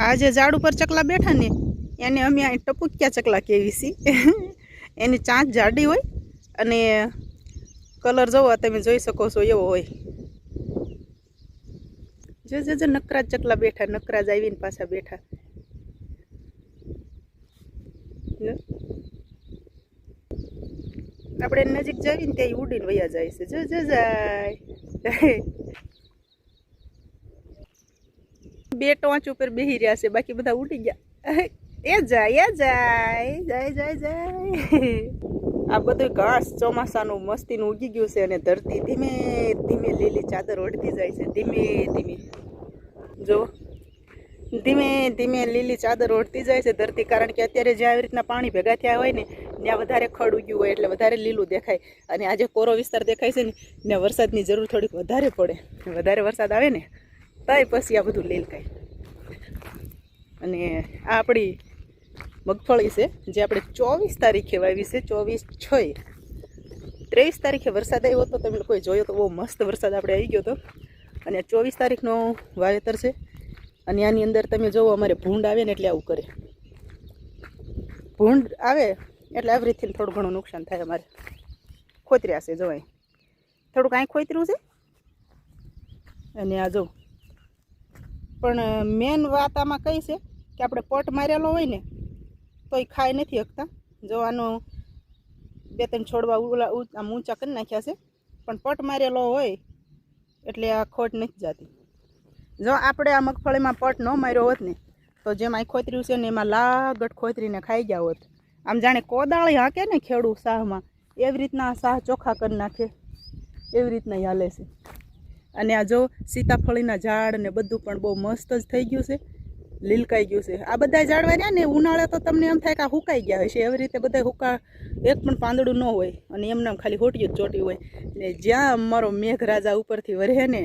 આ જે ઝાડ ઉપર ચકલા બેઠા ને એને અમે આ ટપુક્યા ચકલા કહેવી છીએ. એની ચાંચ જાડી હોય અને કલર જોવો તમે જોઈ શકો છો એવો હોય. જો નકરા ચકલા બેઠા, નકરા જ આવીને પાછા બેઠા. આપણે નજીક જઈએ ને ત્યાં ઉડીને વયા જાય છે. જો જાય બે ટોંચ ઉપર બેહી રહ્યા છે, બાકી બધા ઉડી ગયા. એ જાય જાય. આ બધું ઘાસ ચોમાસાનું મસ્તીનું ઉગી ગયું છે અને ધરતી ધીમે ધીમે લીલી ચાદર ઓઢતી જાય છે. ધીમે ધીમે જો ધીમે ધીમે લીલી ચાદર ઓઢતી જાય છે ધરતી. કારણ કે અત્યારે જ્યાં આવી રીતના પાણી ભેગા થયા હોય ને ત્યાં વધારે ખડ ઉગ્યું હોય એટલે વધારે લીલું દેખાય. અને આજે કોરો વિસ્તાર દેખાય છે ને ત્યાં વરસાદની જરૂર થોડીક વધારે પડે. વધારે વરસાદ આવે ને તોય પછી આ બધું લીલકાય. અને આ આપણી મગફળી છે જે આપણે 24 તારીખે વાવી છે. 24/6 23 તારીખે વરસાદ આવ્યો હતો, તમે લોકોએ જોયો તો બહુ મસ્ત વરસાદ આપણે આવી ગયો હતો. અને 24 તારીખનો વાવેતર છે. અને આની અંદર તમે જોવો અમારે ભૂંડ આવે ને એટલે આવું કરે. ભૂંડ આવે એટલે એવરીથિંગ થોડું ઘણું નુકસાન થાય. અમારે ખોતર્યા છે, જોવાય થોડુંક અહીં ખોતર્યું છે. અને આ જો પણ મેન વાત આમાં કઈ છે કે આપણે પટ મારેલો હોય ને તો એ ખાઈ નથી શકતા. જો આનો 2-3 છોડવા આમ ઊંચા કરી નાખ્યા છે, પણ પટ મારેલો હોય એટલે આ ખોટ નથી જતી. જો આપણે આ મગફળીમાં પટ ન માર્યો હોત ને તો જેમ આ ખોતર્યું છે ને એમાં લાગટ ખોતરીને ખાઈ ગયા હોત. આમ જાણે કોદાળી હાંકે ને ખેડૂ શાહમાં એવી રીતના શાહ ચોખ્ખા કરી નાખે, એવી રીતના હાલે છે. અને આ જો સીતાફળીના ઝાડ ને બધું પણ બહુ મસ્ત જ થઈ ગયું છે, લીલકાઈ ગયું છે. આ બધા ઝાડવા રહ્યા ને ઉનાળે તો તમને એમ થાય કે આ હુકાઈ ગયા હશે. એવી રીતે બધા એક પણ પાંદડું ન હોય અને એમને ખાલી હોટિયું જ ચોટી હોય. ને જ્યાં અમારો મેઘરાજા ઉપરથી વરે ને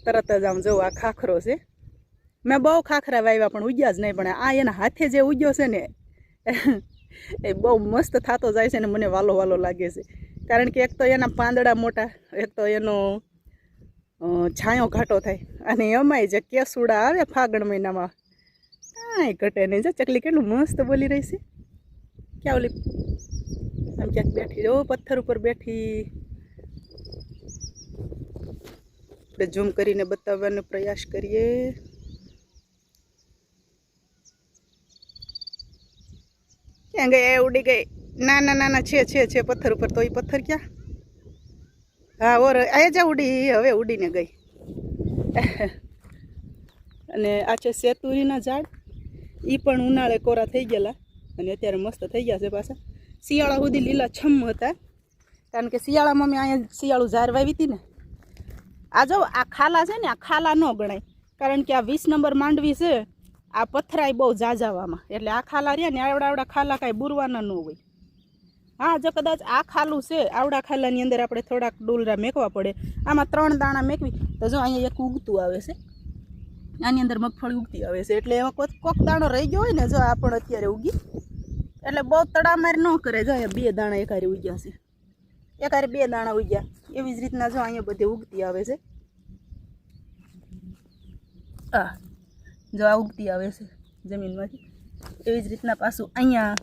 તરત જ આમ જો આ ખાખરો છે. મેં બહુ ખાખરા વાવ્યા પણ ઉગ્યા જ નહીં. પણ આ એના હાથે જે ઉગ્યો છે ને એ બહુ મસ્ત થતો જાય છે ને મને વાલો વાલો લાગે છે. કારણ કે એક તો એના પાંદડા મોટા, એક તો એનો છાંયો ઘાટો થાય. અને એમાંય જે કેસુડા આવે ફાગણ મહિનામાં કાંઈ ઘટે નહીં. જો ચકલી કેટલું મસ્ત બોલી રહી છે. ક્યાં ઓલી આમ ક્યાંક બેઠી, જો પથ્થર ઉપર બેઠી. આપણે ઝૂમ કરીને બતાવવાનો પ્રયાસ કરીએ. ક્યાં ગઈ? એ ઉડી ગઈ. ના છે પથ્થર ઉપર. તો એ પથ્થર ક્યાં? હા ઓર આ જા ઉડી. હવે ઉડીને ગઈ. અને આ છે સેતુરીના ઝાડ. એ પણ ઉનાળે કોરા થઈ ગયેલા અને અત્યારે મસ્ત થઈ ગયા છે પાછા. શિયાળા સુધી લીલા છમ હતા, કારણ કે શિયાળામાં મેં અહીંયા શિયાળું ઝાર વાવી હતી ને. આ જો આ ખાલા છે ને, આ ખાલા ન ગણાય, કારણ કે આ 20 નંબર માંડવી છે. આ પથરાય બહુ જાજાવામાં, એટલે આ ખાલા રહ્યા ને આવડા ખાલા કાંઈ બુરવાના ન હોય. હા જો કદાચ આ ખાલું છે, આવડા ખાલાની અંદર આપણે થોડાક ડોલરા મેકવા પડે. આમાં 3 દાણા મેકવી તો જો અહીંયા એક ઉગતું આવે છે. આની અંદર મગફળી ઉગતી આવે છે. એટલે એમાં કોક દાણો રહી ગયો હોય ને, જો આ પણ અત્યારે ઉગી, એટલે બહુ તડામાર ન કરે. જો અહીંયા 2 દાણા એકારે ઉગ્યા છે, એકારે 2 દાણા ઉગ્યા. એવી જ રીતના જો અહીંયા બધી ઉગતી આવે છે. જો આ ઉગતી આવે છે જમીનમાંથી. એવી જ રીતના પાછું અહીંયા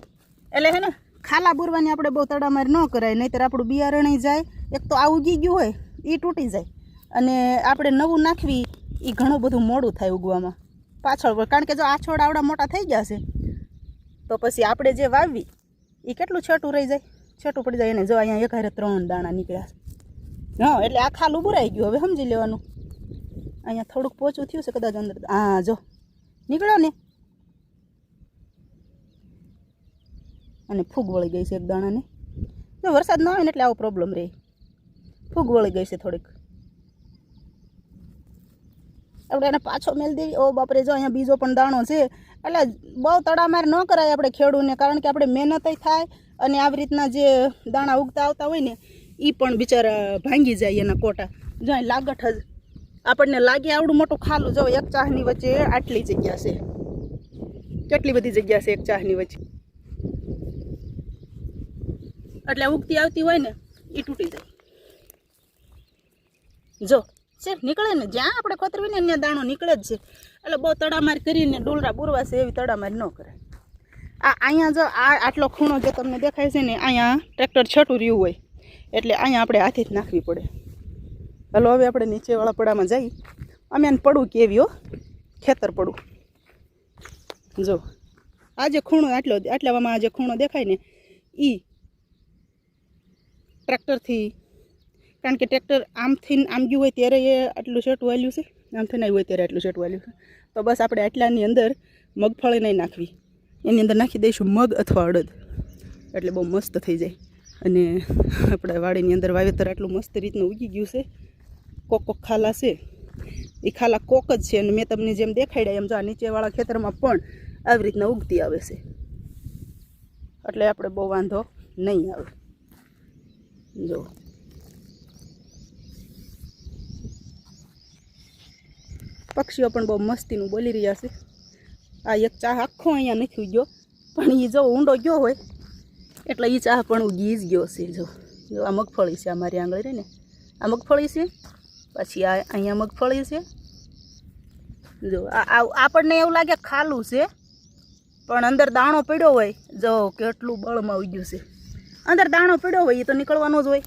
એટલે હે ને ખાલા બુરવાની આપણે બહુ તડામાર ન કરાય, નહીંતર આપણું બિયારણ જાય. એક તો આ ઉગી ગયું હોય એ તૂટી જાય, અને આપણે નવું નાખવી એ ઘણું બધું મોડું થાય ઉગવામાં પાછળ. કારણ કે જો આ છોડ આવડા મોટા થઈ ગયા છે તો પછી આપણે જે વાવવી એ કેટલું છેટું રહી જાય, છેટું પડી જાય. એને જો અહીંયા એકારે 3 દાણા નીકળ્યા છે. હા એટલે આ ખાલું બુરાઈ ગયું. હવે સમજી લેવાનું. અહીંયા થોડુંક પોચું થયું છે કદાચ અંદર. હા જો નીકળ્યો ને. અને ફૂગ વળી ગઈ છે એક દાણાને. જો વરસાદ ન આવે ને એટલે આવો પ્રોબ્લેમ રહે. ફૂગ વળી ગઈ છે થોડીક. આપણે એને પાછો મેલ દેવી. ઓ બાપરે, જો અહીંયા બીજો પણ દાણો છે. એટલે બહુ તડામાર ન કરાય આપણે ખેડૂને, કારણ કે આપણે મહેનત થાય અને આવી રીતના જે દાણા ઉગતા આવતા હોય ને એ પણ બિચારા ભાંગી જાય એના કોટા. જો અહીં લાગઠ જ આપણને લાગે આવડું મોટું ખાલું. જો એક ચાહની વચ્ચે આટલી જગ્યા છે. કેટલી બધી જગ્યા છે એક ચાહની વચ્ચે. એટલે ઉગતી આવતી હોય ને એ તૂટી જાય. જો છે, નીકળે ને જ્યાં આપણે ખોતરવી ને ત્યાં દાણો નીકળે જ છે. એટલે બહુ તડામાર કરીને ડોલરા બુરવા છે એવી તડામાર ન કરે. અહીંયા જો આટલો ખૂણો જે તમને દેખાય છે ને, અહીંયા ટ્રેક્ટર છટું રહ્યું હોય એટલે અહીંયા આપણે હાથે જ નાખવી પડે. હલો હવે આપણે નીચેવાળા પડામાં જઈ. અમે આને પડું કેવી હો, ખેતર પડું. જો આ જે ખૂણો આટલામાં આ જે ખૂણો દેખાય ને એ ટ્રેક્ટરથી, કારણ કે ટ્રેક્ટર આમથી આમ ગયું હોય ત્યારે એ આટલું છેટું વાલ્યું છે, આમથી નહીં હોય ત્યારે આટલું છેટું વાલ્યું છે. તો બસ આપણે આટલાની અંદર મગફળી નહીં નાખવી, એની અંદર નાખી દઈશું મગ અથવા અડદ, એટલે બહુ મસ્ત થઈ જાય. અને આપણે વાડીની અંદર વાવેતર આટલું મસ્ત રીતનું ઉગી ગયું છે. કોક ખાલા છે, એ ખાલા કોક જ છે. અને મેં તમને જેમ દેખાડ્યા એમ જો આ નીચેવાળા ખેતરમાં પણ આવી રીતના ઉગતી આવે છે, એટલે આપણે બહુ વાંધો નહીં આવે. જો પક્ષીઓ પણ બહુ મસ્તીનું બોલી રહ્યા છે. આ એક ચાહ આખો અહીંયા નથી ગયો, પણ એ જો ઊંડો ગયો હોય એટલે એ ચાહ પણ ઉગી જ ગયો છે. જો આ મગફળી છે, અમારી આંગળી રહી ને આ મગફળી છે, પછી આ અહીંયા મગફળી છે. જો આપણને એવું લાગે ખાલું છે, પણ અંદર દાણો પડ્યો હોય. જો કેટલું બળમાં ઉગ્યું છે. અંદર દાણો પડ્યો હોય એ તો નીકળવાનો જ હોય,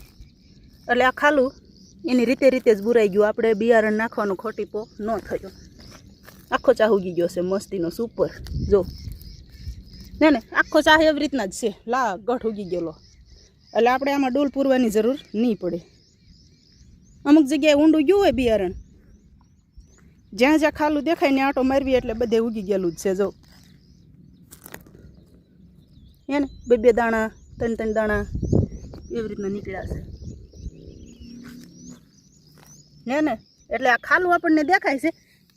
એટલે આ ખાલું એની રીતે જ બુરાઈ ગયું. આપણે બિયારણ નાખવાનો ખોટીપો ન થયો. આખો ચાહ ઉગી ગયો છે મસ્તીનો સુપર. જો ને આખો ચાહ એવી રીતના જ છે, ગઢ ઉગી ગયેલો. એટલે આપણે આમાં ડોલ પૂરવાની જરૂર નહીં પડે. અમુક જગ્યાએ ઊંડું ગયું હોય બિયારણ, જ્યાં જ્યાં ખાલું દેખાય ને આંટો મારવી એટલે બધે ઉગી ગયેલું જ છે. જો હે ને 2 દાણા 3 દાણા એવી રીતના નીકળ્યા છે ને એટલે આ ખાલું આપણને દેખાય છે,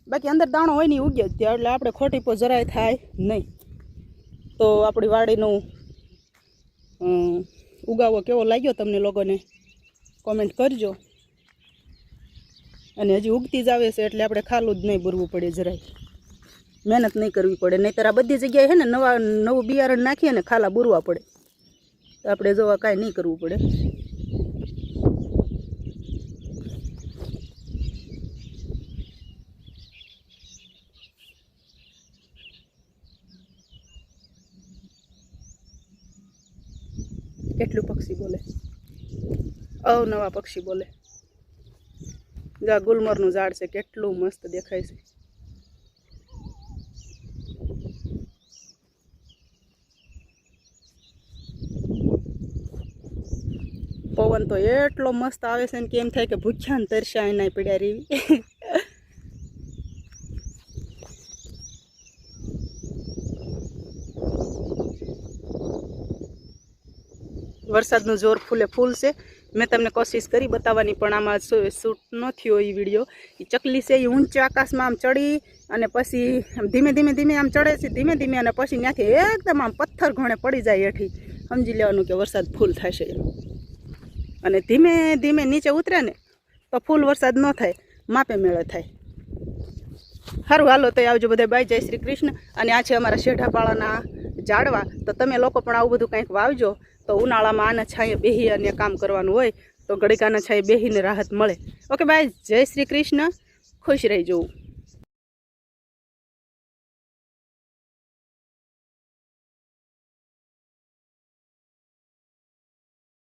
બાકી અંદર દાણો હોય ને ઉગે જ ત્યાં. એટલે આપણે ખોટીપો જરાય થાય નહીં. તો આપણી વાડીનું ઉગાવો કેવો લાગ્યો તમને લોકોને કોમેન્ટ કરજો. અને હજી ઉગતી જ આવે છે એટલે આપણે ખાલું જ નહીં ભરવું પડે, જરાય મહેનત નહીં કરવી પડે. નહીંતર આ બધી જગ્યાએ છે ને નવું બિયારણ નાખીએ ને ખાલા બુરવા પડે. તો આપણે જોવા કાંઈ નહીં કરવું પડે. કેટલું પક્ષી બોલે, અવનવા પક્ષી બોલે. જા ગુલમરનું ઝાડ છે, કેટલું મસ્ત દેખાય છે. પવન તો એટલો મસ્ત આવે છે ને કે એમ થાય કે ભૂખ્યા ને તરસ્યા એના પડ્યા રેવી. વરસાદનું જોર ફૂલ છે. મેં તમને કોશિશ કરી બતાવવાની, પણ આમાં શૂટ ન થયો એ વિડીયો. એ ચકલી છે એ ઊંચા આકાશમાં આમ ચડી અને પછી ધીમે ધીમે આમ ચડે છે, ધીમે અને પછી ત્યાંથી એકદમ આમ પથ્થર ઘણે પડી જાય હેઠી. સમજી લેવાનું કે વરસાદ ફૂલ થશે એમ. અને ધીમે નીચે ઉતરે ને તો ફૂલ વરસાદ ન થાય, માપે મેળે થાય. સારું હાલો તો આવજો બધા. બાય, જય શ્રી કૃષ્ણ. અને આ છે અમારા શેઢાપાળાના ઝાડવા. તો તમે લોકો પણ આવું બધું કંઈક વાવજો. તો ઉનાળામાં આના છાંયે બેહી અને કામ કરવાનું હોય તો ઘડીકાના છાંયે બેહીને રાહત મળે. ઓકે બાય, જય શ્રી કૃષ્ણ. ખુશ રહી જવું.